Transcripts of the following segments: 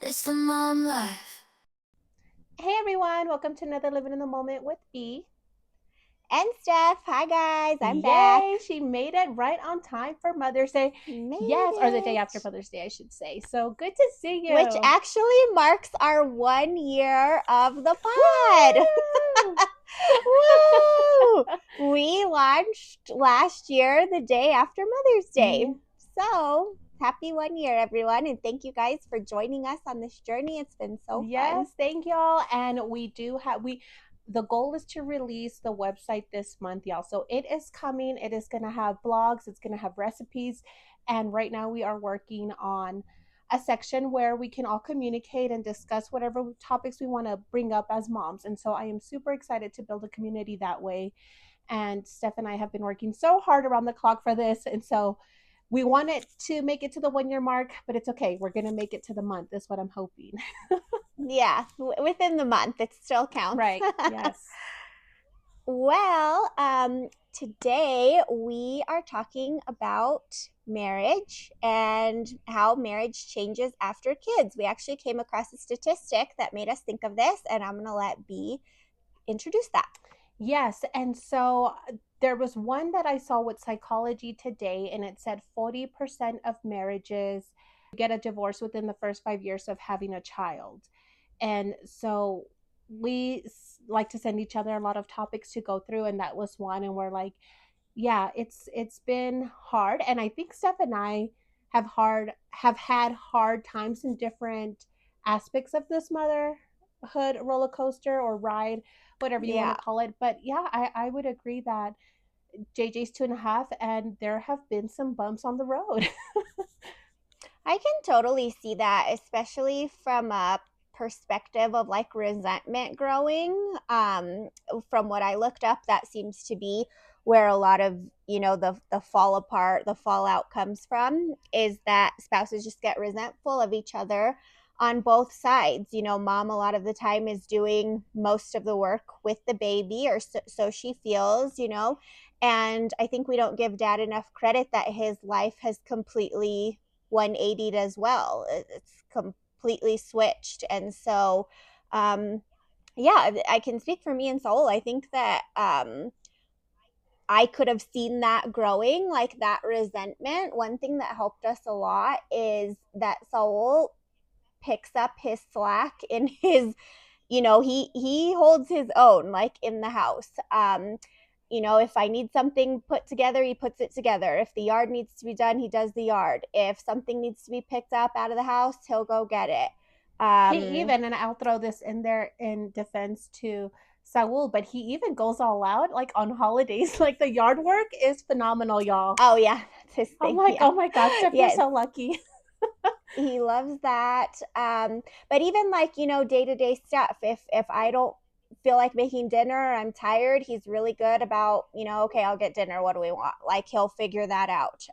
It's the mom life. Hey everyone, welcome to another Living in the Moment with B. And Steph, hi guys, I'm Yay, back. she made it right on time for Mother's Day. Made Yes, or the day after it. Mother's Day, I should say. So good to see Which you. actually marks our 1 year of the pod. Woo! Woo! We launched last year, the day after Mother's Day. Mm, So happy 1 year, everyone, and thank you guys for joining us on this journey. It's been so fun. yes, thank y'all. And we do have the goal is to release the website this month, y'all. So it is coming. It is gonna have blogs, it's gonna have recipes. And right now we are working on a section where we can all communicate and discuss whatever topics we want to bring up as moms. And so I am super excited to build a community that way. And Steph and I have been working so hard around the clock for this. And so we wanted to make it to the 1 year mark, but it's okay. We're going to make it to the month, is what I'm hoping. Yeah, within the month, it still counts. Right. Yes. Well, today we are talking about marriage and how marriage changes after kids. We actually came across a statistic that made us think of this, and I'm going to let B introduce that. Yes. And so there was one that I saw with Psychology Today, and it said 40% of marriages get a divorce within the first 5 years of having a child. And so like to send each other a lot of topics to go through, and that was one. And we're like, yeah, it's been hard. And I think Steph and I have had hard times in different aspects of this motherhood roller coaster or ride, whatever you want to Yeah, call it. But yeah, I would agree that JJ's 2.5, and there have been some bumps on the road. I can totally see that, especially from a perspective of like resentment growing. From what I looked up, that seems to be where a lot of the fall apart, the fallout comes from, is that spouses just get resentful of each other on both sides. Mom a lot of the time is doing most of the work with the baby, or so she feels. And I think we don't give dad enough credit that his life has completely 180'd as well. It's completely switched. And so, yeah, I can speak for me and Saul. I think that I could have seen that growing, like that resentment. One thing that helped us a lot is that Saul picks up his slack in his, he holds his own, like in the house. If I need something put together, he puts it together. If the yard needs to be done, he does the yard. If something needs to be picked up out of the house, he'll go get it. He Um, even, and I'll throw this in there in defense to Saul, but he even goes all out like on holidays. Like the yard work is phenomenal, y'all. oh yeah, that's his I'm thing. like, Yeah, oh my God, Steph, you're yes, so lucky. he loves that. But even like day to day stuff. If I don't feel like making dinner, I'm tired. He's really good about okay, I'll get dinner. What do we want? Like he'll figure that out.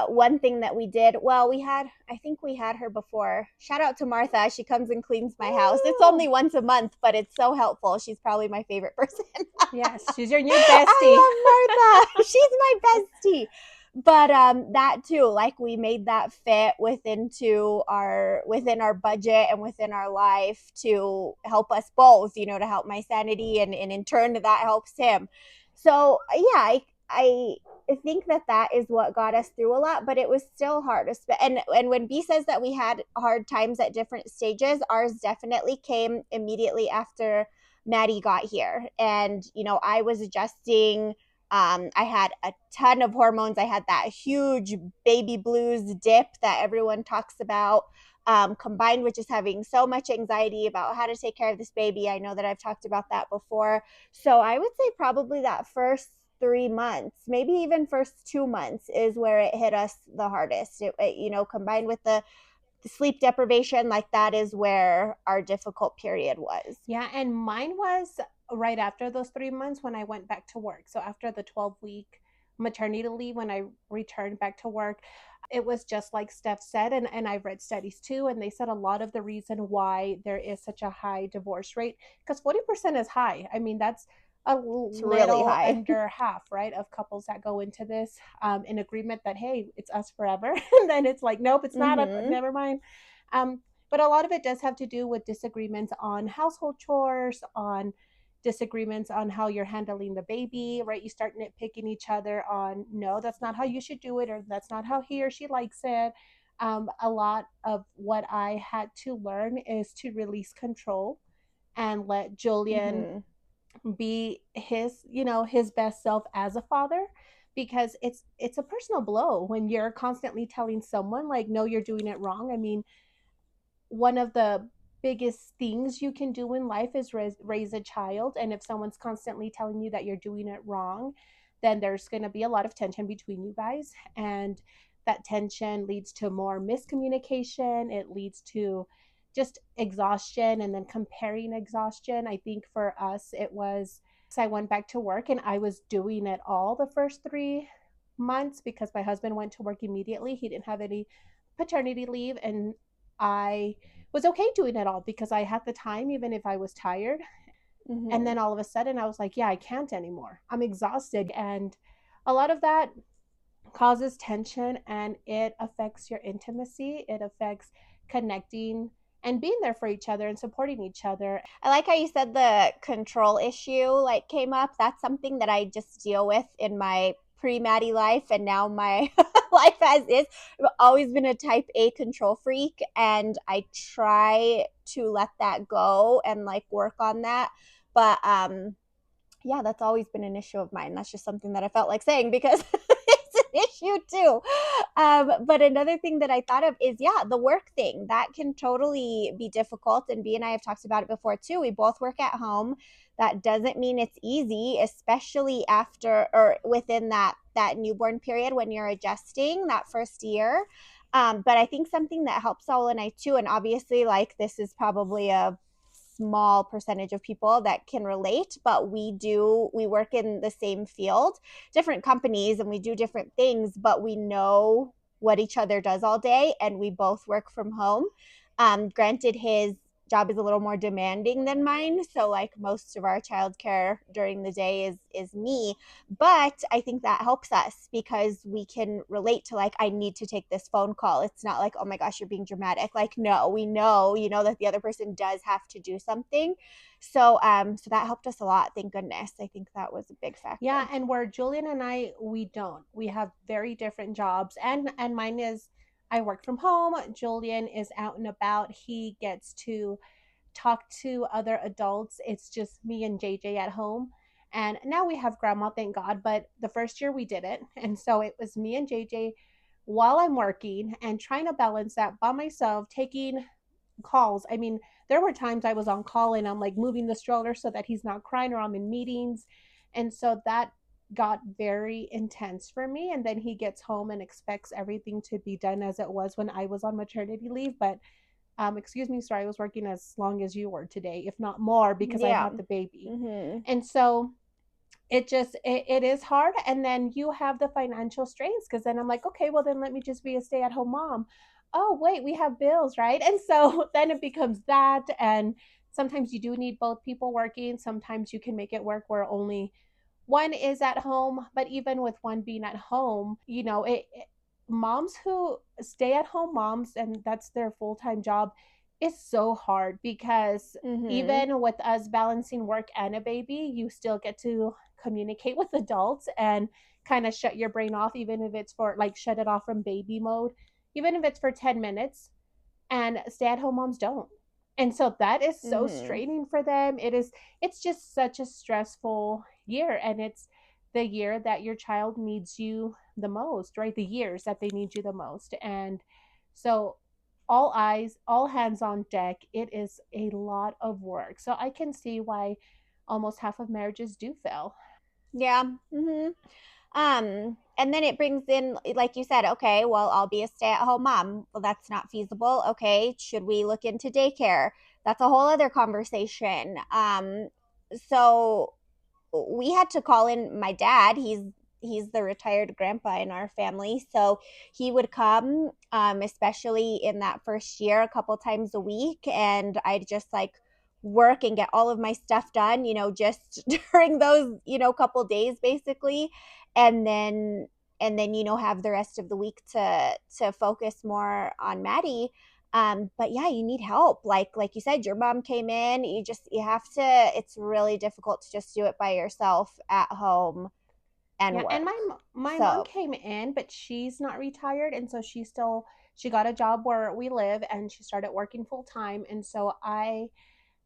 One thing that we did, well, I think we had her before. Shout out to Martha. She comes and cleans my house. It's Woo! only once a month, but it's so helpful. She's probably my favorite person. Yes, she's your new bestie. I love Martha. She's my bestie. But that too, like we made that fit within our budget and within our life to help us both, to help my sanity, and in turn that helps him. So yeah, I think that is what got us through a lot, but it was still hard. And when B says that we had hard times at different stages, ours definitely came immediately after Maddie got here. And, I was adjusting. I had a ton of hormones. I had that huge baby blues dip that everyone talks about, combined with just having so much anxiety about how to take care of this baby. I know that I've talked about that before. So I would say probably that first 3 months, maybe even first 2 months, is where it hit us the hardest. Combined with the sleep deprivation, like that is where our difficult period was. Yeah, and mine was right after those 3 months when I went back to work. So after the 12-week maternity leave, when I returned back to work, it was just like Steph said, and I've read studies too, and they said a lot of the reason why there is such a high divorce rate, because 40% is high. I mean, that's a It's really little high. under half, right, of couples that go into this in agreement that, hey, it's us forever. And then it's like, nope, it's not. Mm-hmm. Never mind. Um, but a lot of it does have to do with disagreements on household chores, on disagreements on how you're handling the baby, right? You start nitpicking each other on, no, that's not how you should do it, or that's not how he or she likes it. A lot of what I had to learn is to release control and let Julian Mm-hmm. be his, his best self as a father, because it's a personal blow when you're constantly telling someone like, no, you're doing it wrong. I mean, one of the biggest things you can do in life is raise a child. And if someone's constantly telling you that you're doing it wrong, then there's going to be a lot of tension between you guys. And that tension leads to more miscommunication. It leads to just exhaustion and then comparing exhaustion. I think for us, it was, I went back to work and I was doing it all the first 3 months because my husband went to work immediately. He didn't have any paternity leave. And I was okay doing it all because I had the time, even if I was tired. And Mm-hmm. then all of a sudden, I was like, yeah, I can't anymore. I'm exhausted. And a lot of that causes tension and it affects your intimacy. It affects connecting and being there for each other and supporting each other. I like how you said the control issue like came up. That's something that I just deal with in my pre-Maddie life and now my life as is. I've always been a type A control freak and I try to let that go and like work on that. But yeah, that's always been an issue of mine. That's just something that I felt like saying because it's an issue too. But another thing that I thought of is, yeah, the work thing that can totally be difficult. And B and I have talked about it before too. We both work at home. That doesn't mean it's easy, especially after or within that newborn period when you're adjusting that first year. But I think something that helps Saul and I too, and obviously, like this is probably a small percentage of people that can relate, but we work in the same field, different companies, and we do different things, but we know what each other does all day and we both work from home. Granted, his job is a little more demanding than mine, so like most of our childcare during the day is me, but I think that helps us because we can relate to like, I need to take this phone call. It's not like, oh my gosh, you're being dramatic. Like, no, we know, that the other person does have to do something. So that helped us a lot. Thank goodness. I think that was a big Yeah, factor. and where Julian and I, we don't. We have very different jobs, and mine is, I work from home. Julian is out and about. He gets to talk to other adults. It's just me and JJ at home. And now we have grandma, thank God. But the first year we didn't. And so it was me and JJ while I'm working and trying to balance that by myself, taking calls. I mean, there were times I was on call and I'm like moving the stroller so that he's not crying, or I'm in meetings. And so that got very intense for me. And then he gets home and expects everything to be done as it was when I was on maternity leave. But excuse me, sorry, I was working as long as you were today, if not more, because I Yeah. had the baby. Mm-hmm. And so it is hard. And then you have the financial strains because then I'm like, okay, well then let me just be a stay-at-home mom. Oh wait, we have bills, right? And so then it becomes that. And sometimes you do need both people working. Sometimes you can make it work where only one is at home. But even with one being at home, moms who stay at home moms and that's their full-time job is so hard because Mm-hmm. even with us balancing work and a baby, you still get to communicate with adults and kind of shut your brain off, even if it's for like shut it off from baby mode, even if it's for 10 minutes. And stay at home moms don't. And so that is so Mm-hmm. straining for them. It's just such a stressful year. And it's the year that your child needs you the most, right? The years that they need you the most. And so all eyes, all hands on deck. It is a lot of work. So I can see why almost half of marriages do fail. Yeah. Mm-hmm. And then it brings in, like you said, okay, well, I'll be a stay-at-home mom. Well, that's not feasible. Okay, should we look into daycare? That's a whole other conversation. So we had to call in my dad. He's the retired grandpa in our family, so he would come, especially in that first year, a couple times a week, and I'd just like work and get all of my stuff done, just during those, couple days basically. And then have the rest of the week to focus more on Maddie. But yeah, you need help. Like you said, your mom came in. You have to. It's really difficult to just do it by yourself at home and Yeah, and work. my mom So, came in, but she's not retired, and so she got a job where we live, and she started working full time, and so I,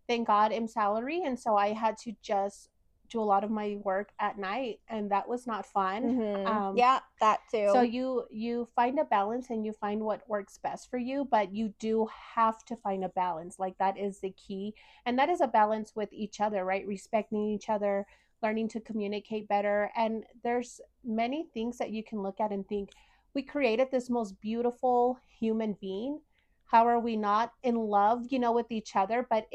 thank God, am salary, and so I had to just do a lot of my work at night, and that was not fun. Um, yeah, that so too. you find a balance and you find what works best for you, but you do have to find a balance. Like that is the key. And that is a balance with each other, right? Respecting each other, learning to communicate better. And there's many things that you can look at and think, we created this most beautiful human being. How are we not in love, with each other? But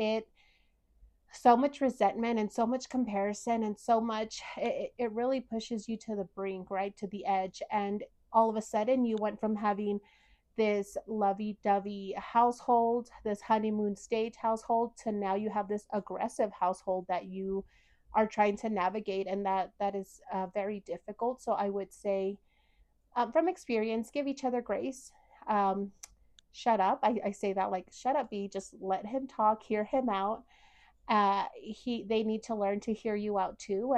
so much resentment and so much comparison and so much it really pushes you to the brink, right, to the edge. And all of a sudden you went from having this lovey-dovey household, this honeymoon stage household, to now you have this aggressive household that you are trying to navigate, and that is very difficult. So I would say, from experience, give each other grace. um, Shut up. I say that like, shut up, B, just let him talk, hear him out. He They need to learn to hear you out too.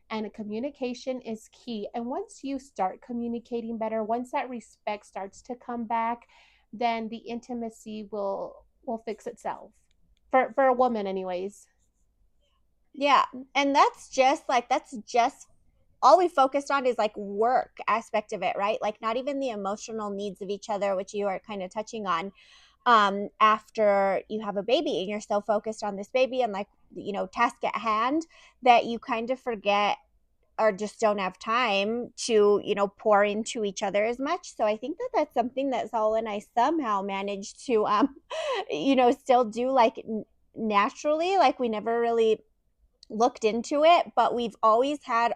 And communication is key. And once you start communicating better, once that respect starts to come back, then the intimacy will fix itself, for a woman anyways. Yeah. And that's just all we focused on is like work aspect of it, right? Like not even the emotional needs of each other, which you are kind of touching on. After you have a baby and you're so focused on this baby and like, task at hand, that you kind of forget or just don't have time to, pour into each other as much. So I think that that's something that Saul and I somehow managed to still do like naturally. Like we never really looked into it, but we've always had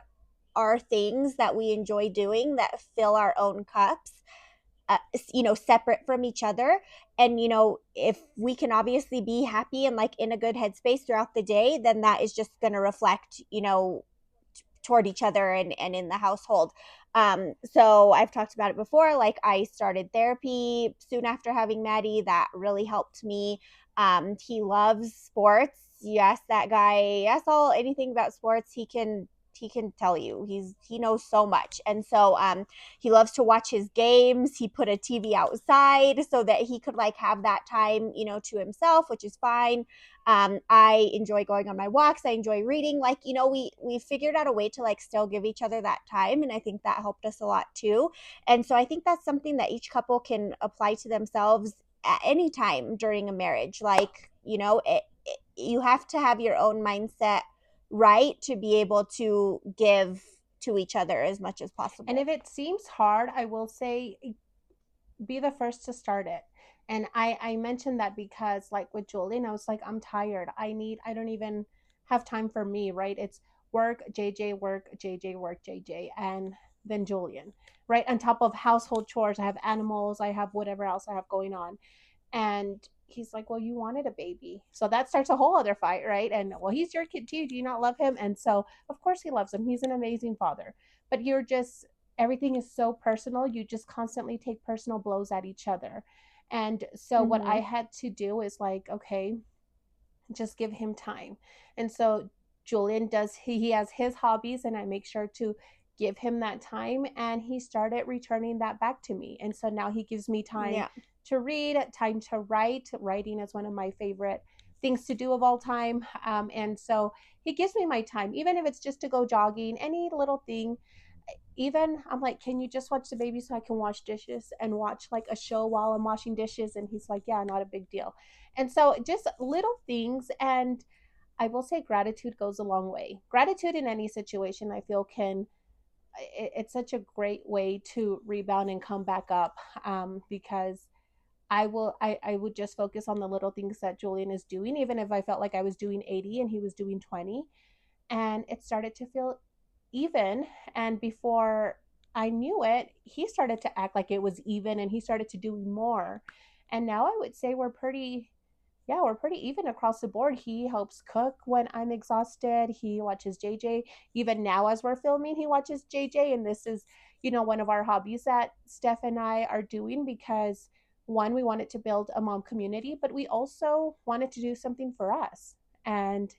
our things that we enjoy doing that fill our own cups, separate from each other. And, if we can obviously be happy and like in a good headspace throughout the day, then that is just going to reflect, toward each other and in the household. So I've talked about it before. Like I started therapy soon after having Maddie. That really helped me. He loves sports. Yes, that guy. Yes, all anything about sports. He can tell you. He knows so much. And so he loves to watch his games. He put a TV outside so that he could like have that time, to himself, which is fine. I enjoy going on my walks. I enjoy reading. Like, we figured out a way to like still give each other that time, and I think that helped us a lot too. And so I think that's something that each couple can apply to themselves at any time during a marriage. Like, you have to have your own mindset right to be able to give to each other as much as And possible. if it seems hard, I will say, be the first to start it. And I mentioned that because, like with Julian, I was like, I'm tired. I don't even have time for me, right? It's work, JJ, work, JJ, work, JJ, and then Julian, right? On top of household chores, I have animals, I have whatever else I have going on. And he's like, well, you wanted a baby. So that starts a whole other fight, right? And well, he's your kid too. Do you not love him? And so, of course, he loves him. He's an amazing father. But everything is so personal. You just constantly take personal blows at each other. And so, what I Mm-hmm. had to do is like, okay, just give him time. And so Julian does, he has his hobbies, and I make sure to give him that time, and he started returning that back to me. And so now he gives me time Yeah. to read, time to write. Writing is one of my favorite things to do of all time. And so he gives me my time, even if it's just to go jogging, any little thing. Even I'm like, can you just watch the baby so I can wash dishes and watch like a show while I'm washing dishes? And he's like, yeah, not a big deal. And so just little things. And I will say gratitude goes a long way. Gratitude in any situation, I feel, it's such a great way to rebound and come back up. Because I would just focus on the little things that Julian is doing, even if I felt like I was doing 80 and he was doing 20. And it started to feel even. And before I knew it, he started to act like it was even, and he started to do more. And now I would say we're pretty Yeah, we're pretty even across the board. He helps cook when I'm exhausted. He watches JJ. Even now, as we're filming, he watches JJ. And this is, one of our hobbies that Steph and I are doing because one, we wanted to build a mom community, but we also wanted to do something for us. And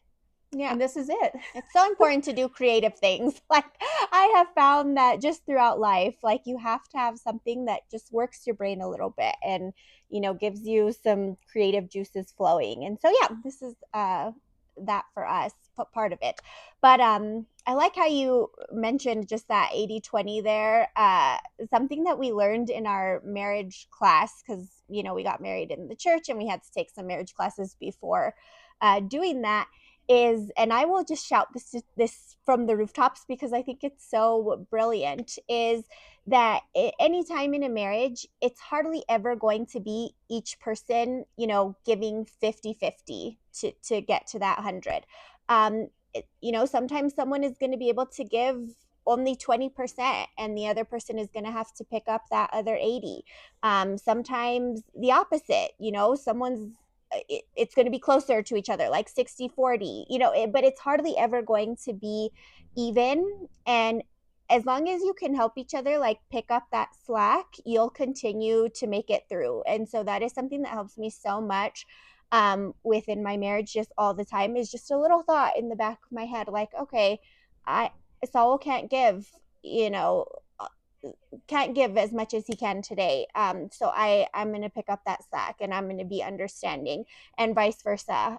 Yeah. and this is it. It's so important to do creative things. Like I have found that just throughout life, like you have to have something that just works your brain a little bit and, gives you some creative juices flowing. And so yeah, this is that for us, part of it. But I like how you mentioned just that 80-20 there. Something that we learned in our marriage class, because we got married in the church and we had to take some marriage classes before doing that, is, and I will just shout this from the rooftops because I think it's so brilliant, is that anytime in a marriage, it's hardly ever going to be each person, giving 50-50 to get to that 100. Sometimes someone is going to be able to give only 20% and the other person is going to have to pick up that other 80. Sometimes the opposite, it's going to be closer to each other, like 60-40, but it's hardly ever going to be even. And as long as you can help each other, like pick up that slack, you'll continue to make it through. And so that is something that helps me so much within my marriage, just all the time, is just a little thought in the back of my head, like, okay, I Saul can't give, you know, can't give as much as he can today. So I'm going to pick up that slack and I'm going to be understanding, and vice versa.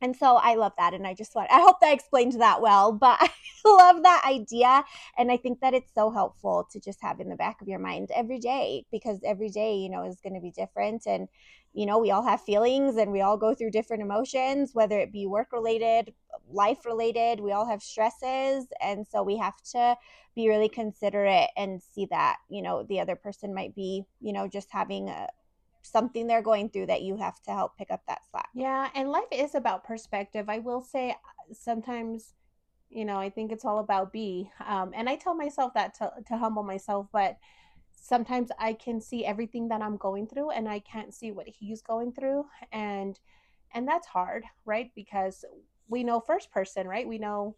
And so I love that, and I hope that explained that well. But I love that idea, and I think that it's so helpful to just have in the back of your mind every day, because every day, is going to be different, and we all have feelings and we all go through different emotions, whether it be work related, life related. We all have stresses, and so we have to be really considerate and see that the other person might be just having something they're going through that you have to help pick up that slack. Yeah, and life is about perspective. I will say sometimes, I think it's all about B. And I tell myself that to humble myself, but sometimes I can see everything that I'm going through and I can't see what he's going through. And that's hard, right? Because we know first person, right? We know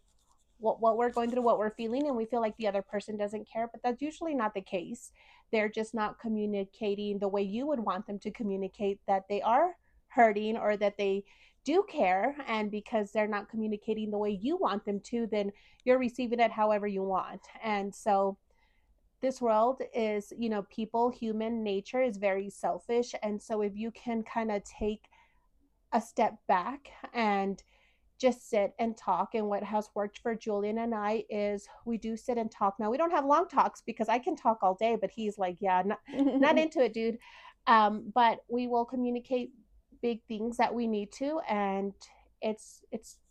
what we're going through, what we're feeling, and we feel like the other person doesn't care, but that's usually not the case. They're just not communicating the way you would want them to communicate, that they are hurting or that they do care. And because they're not communicating the way you want them to, then you're receiving it however you want. And so this world is, people, human nature is very selfish. And so if you can kind of take a step back and just sit and talk. And what has worked for Julian and I is we do sit and talk. Now we don't have long talks because I can talk all day, but he's like, yeah, not into it, dude. But we will communicate big things that we need to, and it's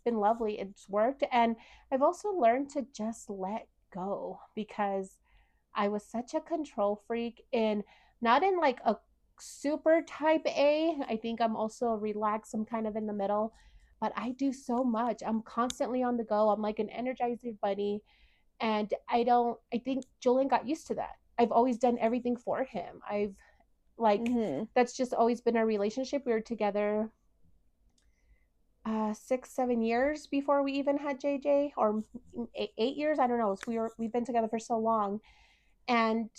been lovely. It's worked, and I've also learned to just let go because I was such a control freak, in not in like a super type A. I think I'm also relaxed. I'm kind of in the middle, but I do so much. I'm constantly on the go. I'm like an energizer bunny. And I think Julian got used to that. I've always done everything for him. Like, Mm-hmm. that's just always been our relationship. We were together 6, 7 years before we even had JJ, or 8 years. I don't know. So we've been together for so long, and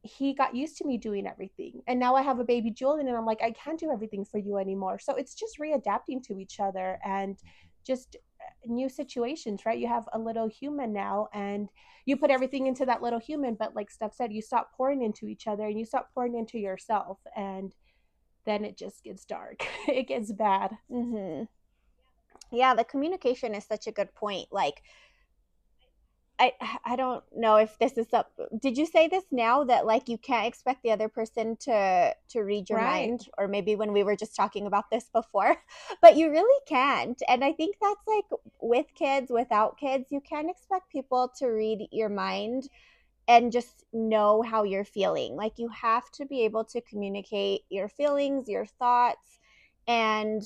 he got used to me doing everything. And now I have a baby Julian, and I'm like, I can't do everything for you anymore. So it's just readapting to each other, and just new situations, right? You have a little human now, and you put everything into that little human. But like Steph said, you stop pouring into each other and you stop pouring into yourself. And then it just gets dark. It gets bad. Mm-hmm. Yeah, the communication is such a good point. Like I I don't know if this is up. Did you say this now, that like you can't expect the other person to read your Right. mind, or maybe when we were just talking about this before, but you really can't. And I think that's like with kids, without kids, you can't expect people to read your mind and just know how you're feeling. Like you have to be able to communicate your feelings, your thoughts, and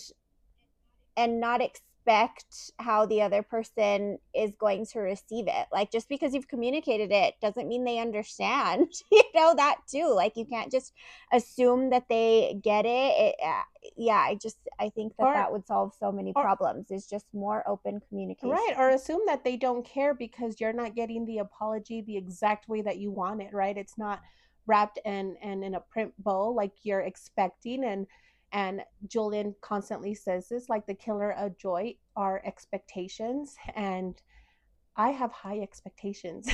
not expect how the other person is going to receive it. Like, just because you've communicated it doesn't mean they understand. That too. Like, you can't just assume that they get yeah, I think that or that would solve so many or problems, is just more open right, or communication. assume that they don't care because you're not getting the apology the exact way that you want it, right? It's not wrapped and in a print bow like you're expecting. And Julian constantly says this, like the killer of joy are expectations. And I have high expectations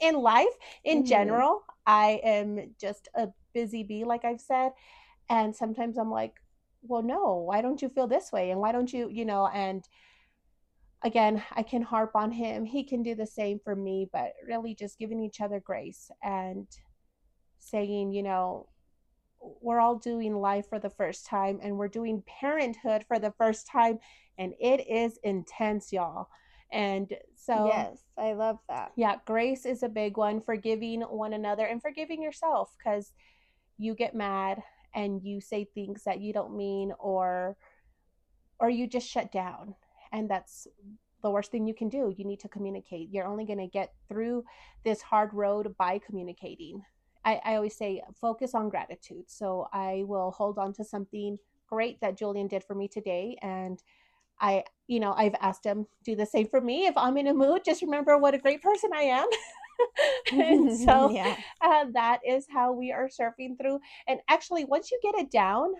in life in Mm-hmm. general. I am just a busy bee, like I've said. And sometimes I'm like, well, no, why don't you feel this way? And why don't you, and again, I can harp on him. He can do the same for me, but really just giving each other grace and saying, we're all doing life for the first time and we're doing parenthood for the first time. And it is intense, y'all. And so, Yes, I love that. yeah, grace is a big one, forgiving one another and forgiving yourself because you get mad and you say things that you don't mean, or you just shut down. And that's the worst thing you can do. You need to communicate. You're only going to get through this hard road by communicating. I always say focus on gratitude. So I will hold on to something great that Julian did for me today. And I've asked him do the same for me. If I'm in a mood, just remember what a great person I am. And so Yeah. that is how we are surfing through. And actually, once you get it down,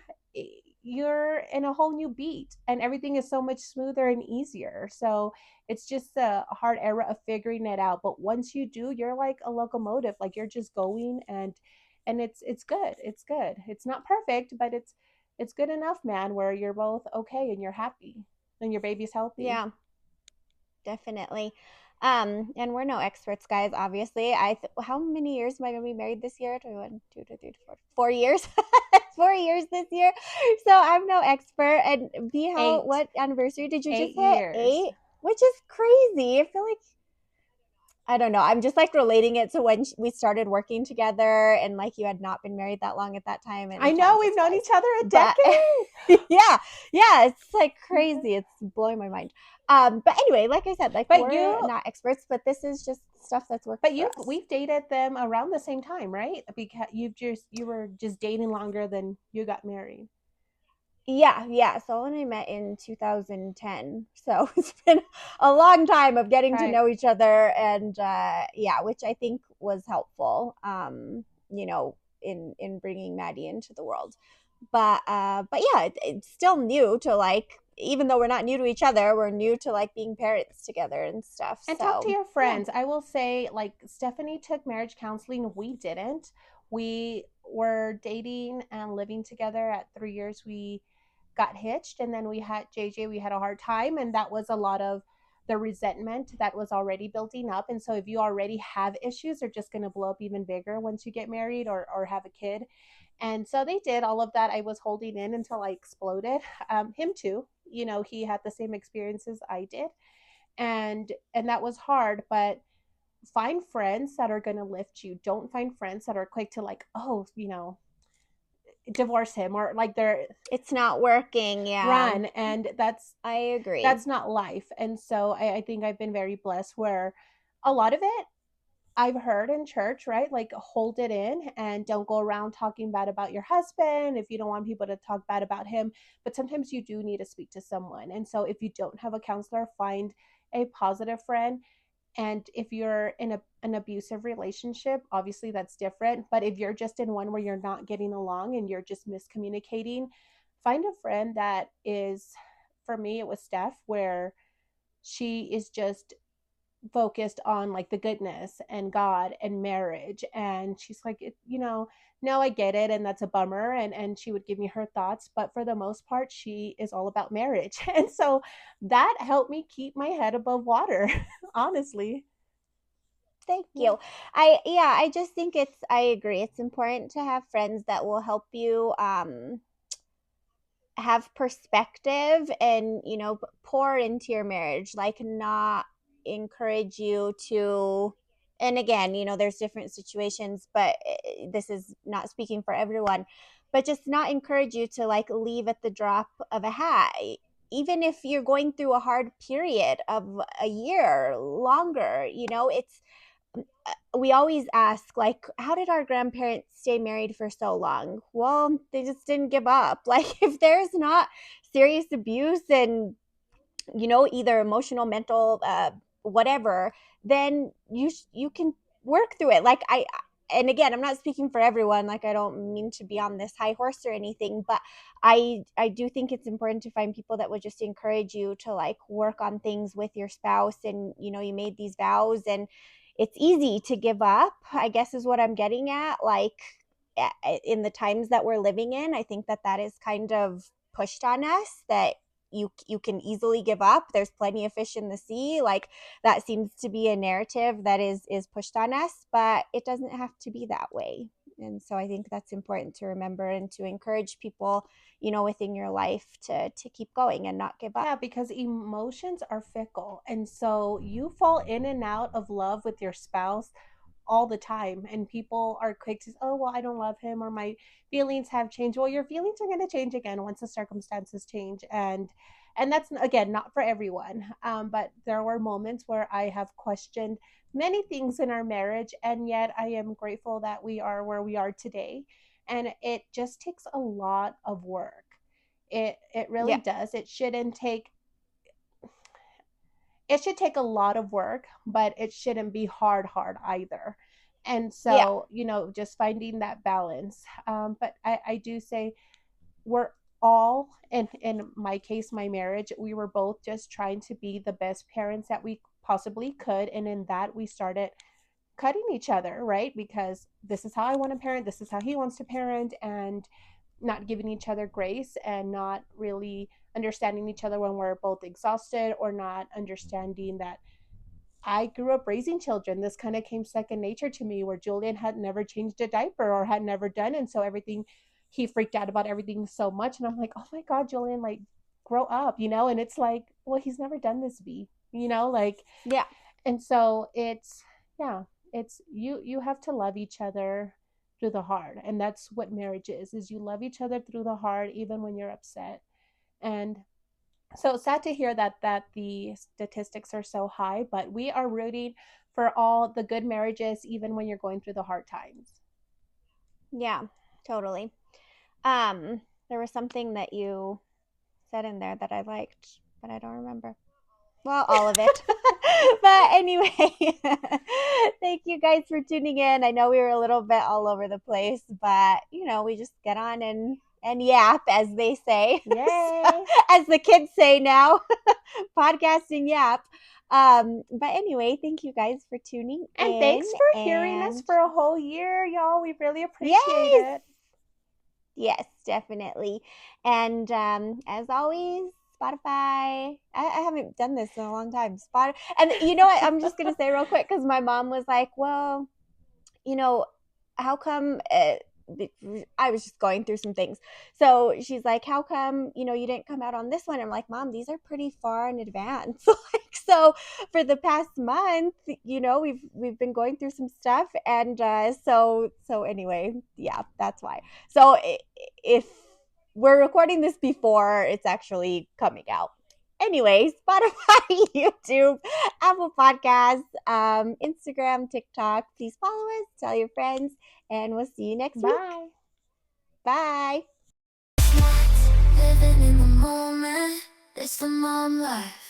you're in a whole new beat and everything is so much smoother and easier. So it's just a hard era of figuring it out. But once you do, you're like a locomotive, like you're just going. And it's good. It's good. It's not perfect, but it's good enough, man, where you're both okay and you're happy and your baby's healthy. Yeah, definitely. And we're no experts, guys. Obviously, how many years am I going to be married this year? 21, 2, 2, 3, 4, 4 years. 4 years this year. So I'm no expert. And B, eight what anniversary did you just eight hit? years 8, which is crazy. I feel like, I don't know. I'm just like relating it to when we started working together, and like you had not been married that long at that time, I and time know we've just known flies. each other a But decade. yeah, yeah, it's like crazy. It's blowing my mind. But anyway, like I said, like but we're you not experts, but this is just stuff that's worked but for you've us. we've dated them around the same time, right? Because you were just dating longer than you got married. Yeah, yeah. So when I met in 2010, so it's been a long time of getting to Right. know each other, and yeah, which I think was helpful. In bringing Maddie into the world, but yeah, it's still new to like. Even though we're not new to each other, we're new to like being parents together and stuff. And talk to So your yeah, friends. I will say, like, Stephanie took marriage counseling. We didn't. We were dating and living together at 3 years. We got hitched, and then we had JJ. We had a hard time, and that was a lot of the resentment that was already building up. And so, if you already have issues, they're just going to blow up even bigger once you get married or have a kid. And so they did all of that. I was holding in until I exploded. Him too. He had the same experiences I did, and that was hard. But find friends that are going to lift you. Don't find friends that are quick to, like, oh, divorce him, or like they're it's not working. Yeah, run. And I agree. that's not life. And so I think I've been very blessed where a lot of it I've heard in church, right? Like, hold it in and don't go around talking bad about your husband if you don't want people to talk bad about him. But sometimes you do need to speak to someone. And so if you don't have a counselor, find a positive friend. And if you're in an abusive relationship, obviously that's different. But if you're just in one where you're not getting along and you're just miscommunicating, find a friend that is, for me, it was Steph, where she is just focused on like the goodness and God and marriage. And she's like, no, I get it. And that's a bummer. And she would give me her thoughts. But for the most part, she is all about marriage. And so that helped me keep my head above water, honestly. Thank Yeah. you. I just think I agree. It's important to have friends that will help you have perspective and, pour into your marriage, like not encourage you to, and again, there's different situations, but this is not speaking for everyone, but just not encourage you to like leave at the drop of a hat. even if you're going through a hard period of a year longer, it's we always ask, like, how did our grandparents stay married for so long? Well, they just didn't give up. Like, if there's not serious abuse and, either emotional, mental, whatever, then you can work through it. Like, and again, I'm not speaking for everyone. Like, I don't mean to be on this high horse or anything, but I do think it's important to find people that would just encourage you to, like, work on things with your spouse, and you made these vows, and it's easy to give up, I guess, is what I'm getting at. Like, in the times that we're living in, I think that is kind of pushed on us, that you can easily give up. There's plenty of fish in the sea. Like, that seems to be a narrative that is pushed on us, but it doesn't have to be that way. And so I think that's important to remember, and to encourage people, within your life, to keep going and not give up. Yeah, because emotions are fickle. And so you fall in and out of love with your spouse all the time, and people are quick to say, oh well, I don't love him, or my feelings have changed. Well, your feelings are going to change again once the circumstances change. And that's, again, not for everyone. But there were moments where I have questioned many things in our marriage, and yet I am grateful that we are where we are today. And it just takes a lot of work. It really Yeah. does. It should take a lot of work, but it shouldn't be hard either. And Yeah. so, just finding that balance. But I do say we're all, in my case, my marriage, we were both just trying to be the best parents that we possibly could. And in that, we started cutting each other, right? Because this is how I want to parent, this is how he wants to parent, and not giving each other grace, and not really understanding each other when we're both exhausted, or not understanding that I grew up raising children. This kind of came second nature to me, where Julian had never changed a diaper or had never done. And so everything, he freaked out about everything so much. And I'm like, oh my God, Julian, like, grow up, And it's like, well, he's never done this, like, Yeah. and so yeah, you have to love each other through the hard. And that's what marriage is you love each other through the hard, even when you're upset. And so sad to hear that the statistics are so high, but we are rooting for all the good marriages, even when you're going through the hard times. Yeah, totally. There was something that you said in there that I liked, but I don't remember. Well, all of it. But anyway, thank you guys for tuning in. I know we were a little bit all over the place, but we just get on and yap, as they say, Yay. as the kids say now, podcast and yap. But anyway, thank you guys for tuning And in, thanks for hearing us and for a whole year, y'all. We really appreciate yes, it. yes, definitely. And as always, Spotify. I haven't done this in a long time. And you know what? I'm just gonna say real quick, because my mom was like, "Well, you know, how come?" I was just going through some things, so she's like, "How come you didn't come out on this one?" I'm like, "Mom, these are pretty far in advance." Like, so for the past month, we've been going through some stuff, and so anyway, yeah, that's why. So if we're recording this before it's actually coming out. Anyway, Spotify, YouTube, Apple Podcasts, Instagram, TikTok. Please follow us, tell your friends, and we'll see you next week. Bye. Bye. Living in the moment, it's the mom life.